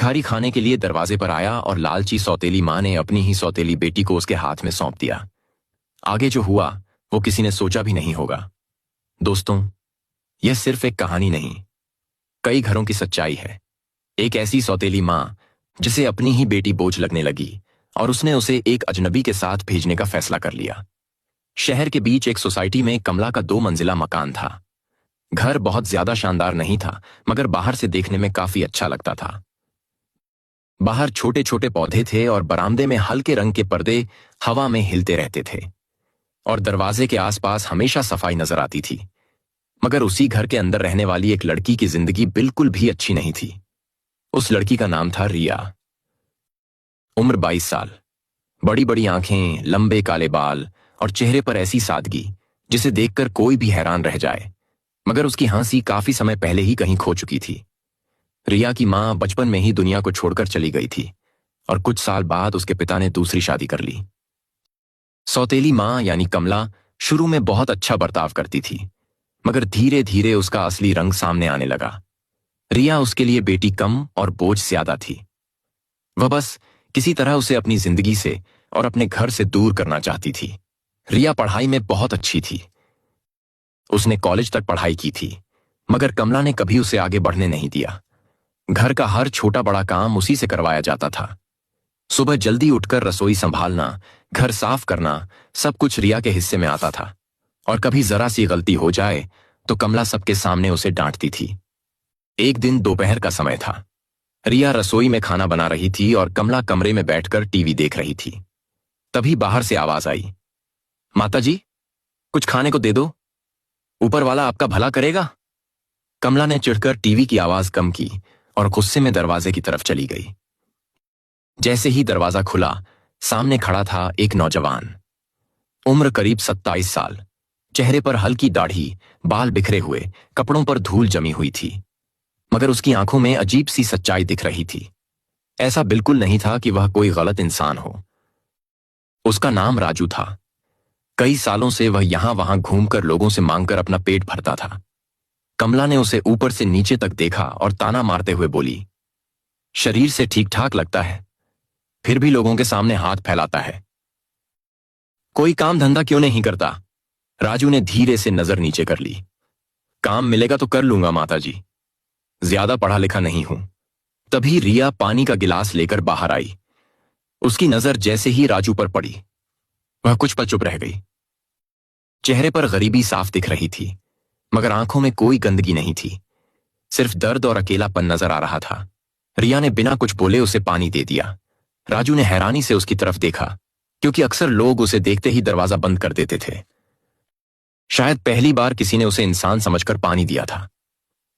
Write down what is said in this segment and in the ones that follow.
भिखारी खाने के लिए दरवाजे पर आया और लालची सौतेली माँ ने अपनी ही सौतेली बेटी को उसके हाथ में सौंप दिया। आगे जो हुआ वो किसी ने सोचा भी नहीं होगा। दोस्तों, यह सिर्फ एक कहानी नहीं, कई घरों की सच्चाई है। एक ऐसी सौतेली माँ जिसे अपनी ही बेटी बोझ लगने लगी और उसने उसे एक अजनबी के साथ भेजने का फैसला कर लिया। शहर के बीच एक सोसाइटी में कमला का 2 मंजिला मकान था। घर बहुत ज्यादा शानदार नहीं था, मगर बाहर से देखने में काफी अच्छा लगता था। बाहर छोटे छोटे पौधे थे और बरामदे में हल्के रंग के पर्दे हवा में हिलते रहते थे और दरवाजे के आसपास हमेशा सफाई नजर आती थी। मगर उसी घर के अंदर रहने वाली एक लड़की की जिंदगी बिल्कुल भी अच्छी नहीं थी। उस लड़की का नाम था रिया। उम्र 22 साल, बड़ी बड़ी आंखें, लंबे काले बाल और चेहरे पर ऐसी सादगी जिसे देखकर कोई भी हैरान रह जाए। मगर उसकी हंसी काफी समय पहले ही कहीं खो चुकी थी। रिया की मां बचपन में ही दुनिया को छोड़कर चली गई थी और कुछ साल बाद उसके पिता ने दूसरी शादी कर ली। सौतेली मां यानी कमला शुरू में बहुत अच्छा बर्ताव करती थी, मगर धीरे धीरे उसका असली रंग सामने आने लगा। रिया उसके लिए बेटी कम और बोझ ज्यादा थी। वह बस किसी तरह उसे अपनी जिंदगी से और अपने घर से दूर करना चाहती थी। रिया पढ़ाई में बहुत अच्छी थी। उसने कॉलेज तक पढ़ाई की थी, मगर कमला ने कभी उसे आगे बढ़ने नहीं दिया। घर का हर छोटा बड़ा काम उसी से करवाया जाता था। सुबह जल्दी उठकर रसोई संभालना, घर साफ करना, सब कुछ रिया के हिस्से में आता था। और कभी जरा सी गलती हो जाए तो कमला सबके सामने उसे डांटती थी। एक दिन दोपहर का समय था। रिया रसोई में खाना बना रही थी और कमला कमरे में बैठकर टीवी देख रही थी। तभी बाहर से आवाज आई, माताजी, कुछ खाने को दे दो, ऊपर वाला आपका भला करेगा। कमला ने चिढ़कर टीवी की आवाज कम की और गुस्से में दरवाजे की तरफ चली गई। जैसे ही दरवाजा खुला, सामने खड़ा था एक नौजवान। उम्र करीब 27 साल, चेहरे पर हल्की दाढ़ी, बाल बिखरे हुए, कपड़ों पर धूल जमी हुई थी, मगर उसकी आंखों में अजीब सी सच्चाई दिख रही थी। ऐसा बिल्कुल नहीं था कि वह कोई गलत इंसान हो। उसका नाम राजू था। कई सालों से वह यहां वहां घूमकर लोगों से मांगकर अपना पेट भरता था। कमला ने उसे ऊपर से नीचे तक देखा और ताना मारते हुए बोली, शरीर से ठीक ठाक लगता है, फिर भी लोगों के सामने हाथ फैलाता है। कोई काम धंधा क्यों नहीं करता? राजू ने धीरे से नजर नीचे कर ली। काम मिलेगा तो कर लूंगा माताजी, ज्यादा पढ़ा लिखा नहीं हूं। तभी रिया पानी का गिलास लेकर बाहर आई। उसकी नजर जैसे ही राजू पर पड़ी, वह कुछ पल चुप रह गई। चेहरे पर गरीबी साफ दिख रही थी, मगर आंखों में कोई गंदगी नहीं थी, सिर्फ दर्द और अकेलापन नजर आ रहा था। रिया ने बिना कुछ बोले उसे पानी दे दिया। राजू ने हैरानी से उसकी तरफ देखा, क्योंकि अक्सर लोग उसे देखते ही दरवाजा बंद कर देते थे। शायद पहली बार किसी ने उसे इंसान समझकर पानी दिया था।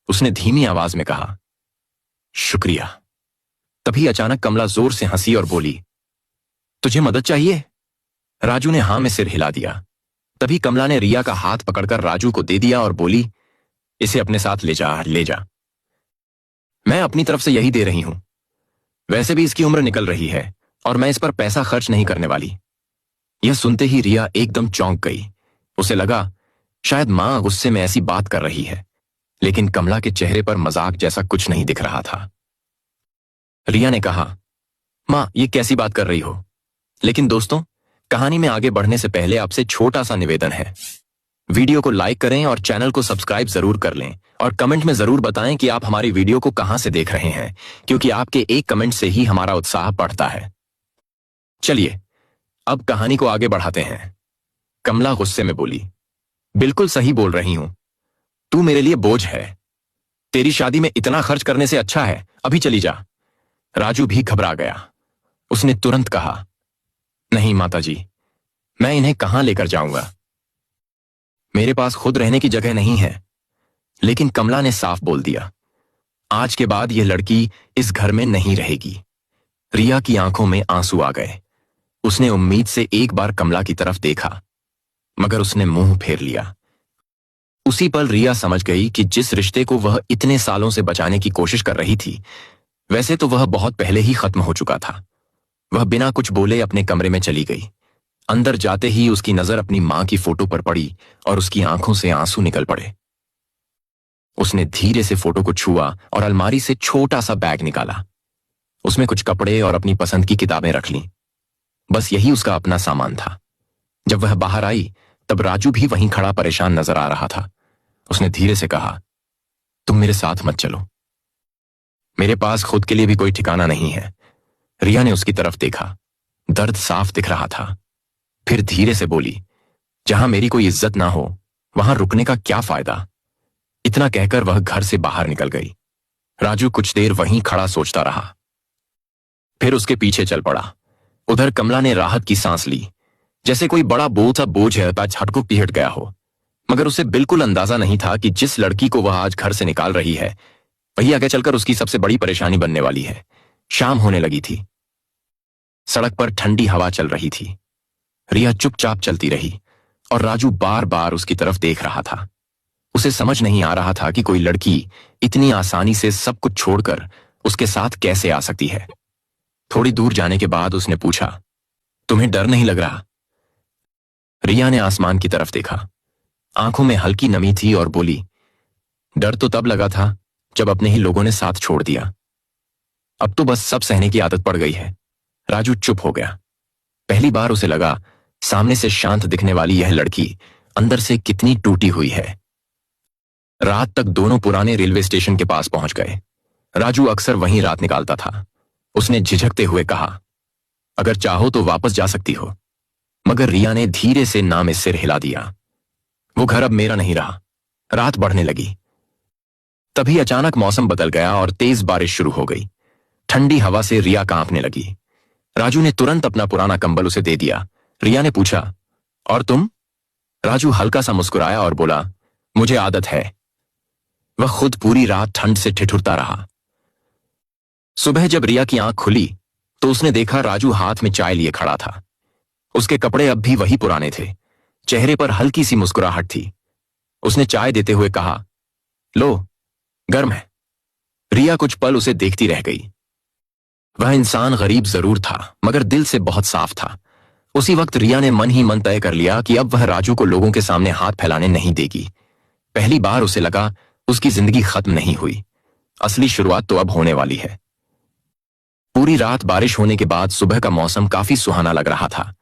उसने धीमी आवाज में कहा, शुक्रिया। तभी अचानक कमला जोर से हंसी और बोली, तुझे मदद चाहिए? राजू ने हां में सिर हिला दिया। तभी कमला ने रिया का हाथ पकड़कर राजू को दे दिया और बोली, इसे अपने साथ ले जा, ले जा। मैं अपनी तरफ से यही दे रही हूं, वैसे भी इसकी उम्र निकल रही है और मैं इस पर पैसा खर्च नहीं करने वाली। यह सुनते ही रिया एकदम चौंक गई। उसे लगा शायद मां गुस्से में ऐसी बात कर रही है, लेकिन कमला के चेहरे पर मजाक जैसा कुछ नहीं दिख रहा था। रिया ने कहा, मां, ये कैसी बात कर रही हो? लेकिन दोस्तों, कहानी में आगे बढ़ने से पहले आपसे छोटा सा निवेदन है। वीडियो को लाइक करें और चैनल को सब्सक्राइब जरूर कर लें और कमेंट में जरूर बताएं कि आप हमारी वीडियो को कहां से देख रहे हैं, क्योंकि आपके एक कमेंट से ही हमारा उत्साह बढ़ता है। चलिए अब कहानी को आगे बढ़ाते हैं। कमला गुस्से में बोली, बिल्कुल सही बोल रही हूं, तू मेरे लिए बोझ है। तेरी शादी में इतना खर्च करने से अच्छा है अभी चली जा। राजू भी घबरा गया। उसने तुरंत कहा, नहीं माताजी, मैं इन्हें कहां लेकर जाऊंगा? मेरे पास खुद रहने की जगह नहीं है। लेकिन कमला ने साफ बोल दिया, आज के बाद यह लड़की इस घर में नहीं रहेगी। रिया की आंखों में आंसू आ गए। उसने उम्मीद से एक बार कमला की तरफ देखा, मगर उसने मुंह फेर लिया। उसी पल रिया समझ गई कि जिस रिश्ते को वह इतने सालों से बचाने की कोशिश कर रही थी, वैसे तो वह बहुत पहले ही खत्म हो चुका था। वह बिना कुछ बोले अपने कमरे में चली गई। अंदर जाते ही उसकी नजर अपनी मां की फोटो पर पड़ी और उसकी आंखों से आंसू निकल पड़े। उसने धीरे से फोटो को छुआ और अलमारी से छोटा सा बैग निकाला। उसमें कुछ कपड़े और अपनी पसंद की किताबें रख लीं। बस यही उसका अपना सामान था। जब वह बाहर आई तब राजू भी वहीं खड़ा परेशान नजर आ रहा था। उसने धीरे से कहा, तुम मेरे साथ मत चलो, मेरे पास खुद के लिए भी कोई ठिकाना नहीं है। रिया ने उसकी तरफ देखा, दर्द साफ दिख रहा था। फिर धीरे से बोली, जहां मेरी कोई इज्जत ना हो वहां रुकने का क्या फायदा। इतना कहकर वह घर से बाहर निकल गई। राजू कुछ देर वहीं खड़ा सोचता रहा, फिर उसके पीछे चल पड़ा। उधर कमला ने राहत की सांस ली, जैसे कोई बड़ा बोझ है झटको पिघट गया हो। मगर उसे बिल्कुल अंदाजा नहीं था कि जिस लड़की को वह आज घर से निकाल रही है वही आगे चलकर उसकी सबसे बड़ी परेशानी बनने वाली है। शाम होने लगी थी। सड़क पर ठंडी हवा चल रही थी। रिया चुपचाप चलती रही और राजू बार बार उसकी तरफ देख रहा था। उसे समझ नहीं आ रहा था कि कोई लड़की इतनी आसानी से सब कुछ छोड़कर उसके साथ कैसे आ सकती है। थोड़ी दूर जाने के बाद उसने पूछा, तुम्हें डर नहीं लग रहा? रिया ने आसमान की तरफ देखा। आंखों में हल्की नमी थी और बोली, डर तो तब लगा था जब अपने ही लोगों ने साथ छोड़ दिया। अब तो बस सब सहने की आदत पड़ गई है। राजू चुप हो गया। पहली बार उसे लगा सामने से शांत दिखने वाली यह लड़की अंदर से कितनी टूटी हुई है। रात तक दोनों पुराने रेलवे स्टेशन के पास पहुंच गए। राजू अक्सर वहीं रात निकालता था। उसने झिझकते हुए कहा, अगर चाहो तो वापस जा सकती हो। मगर रिया ने धीरे से ना में सिर हिला दिया। वो घर अब मेरा नहीं रहा। रात बढ़ने लगी। तभी अचानक मौसम बदल गया और तेज बारिश शुरू हो गई। ठंडी हवा से रिया कांपने लगी। राजू ने तुरंत अपना पुराना कंबल उसे दे दिया। रिया ने पूछा, और तुम? राजू हल्का सा मुस्कुराया और बोला, मुझे आदत है। वह खुद पूरी रात ठंड से ठिठुरता रहा। सुबह जब रिया की आंख खुली तो उसने देखा राजू हाथ में चाय लिए खड़ा था। उसके कपड़े अब भी वही पुराने थे। चेहरे पर हल्की सी मुस्कुराहट थी। उसने चाय देते हुए कहा, लो, गर्म है। रिया कुछ पल उसे देखती रह गई। वह इंसान गरीब जरूर था मगर दिल से बहुत साफ था। उसी वक्त रिया ने मन ही मन तय कर लिया कि अब वह राजू को लोगों के सामने हाथ फैलाने नहीं देगी। पहली बार उसे लगा उसकी जिंदगी खत्म नहीं हुई, असली शुरुआत तो अब होने वाली है। पूरी रात बारिश होने के बाद सुबह का मौसम काफी सुहाना लग रहा था।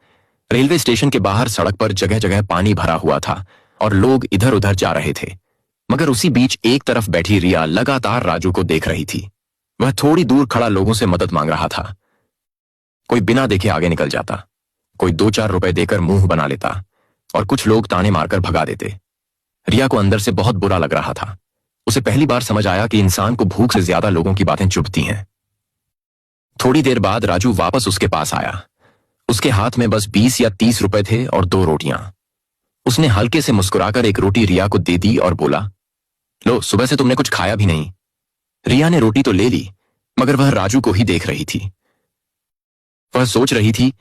रेलवे स्टेशन के बाहर सड़क पर जगह जगह पानी भरा हुआ था और लोग इधर उधर जा रहे थे। मगर उसी बीच एक तरफ बैठी रिया लगातार राजू को देख रही थी। वह थोड़ी दूर खड़ा लोगों से मदद मांग रहा था। कोई बिना देखे आगे निकल जाता, कोई 2-4 रुपए देकर मुंह बना लेता और कुछ लोग ताने मारकर भगा देते। रिया को अंदर से बहुत बुरा लग रहा था। उसे पहली बार समझ आया कि इंसान को भूख से ज्यादा लोगों की बातें चुभती हैं। थोड़ी देर बाद राजू वापस उसके पास आया। उसके हाथ में बस 20 या 30 रुपए थे और 2 रोटियां। उसने हल्के से मुस्कुराकर एक रोटी रिया को दे दी और बोला, लो, सुबह से तुमने कुछ खाया भी नहीं। रिया ने रोटी तो ले ली मगर वह राजू को ही देख रही थी। वह सोच रही थी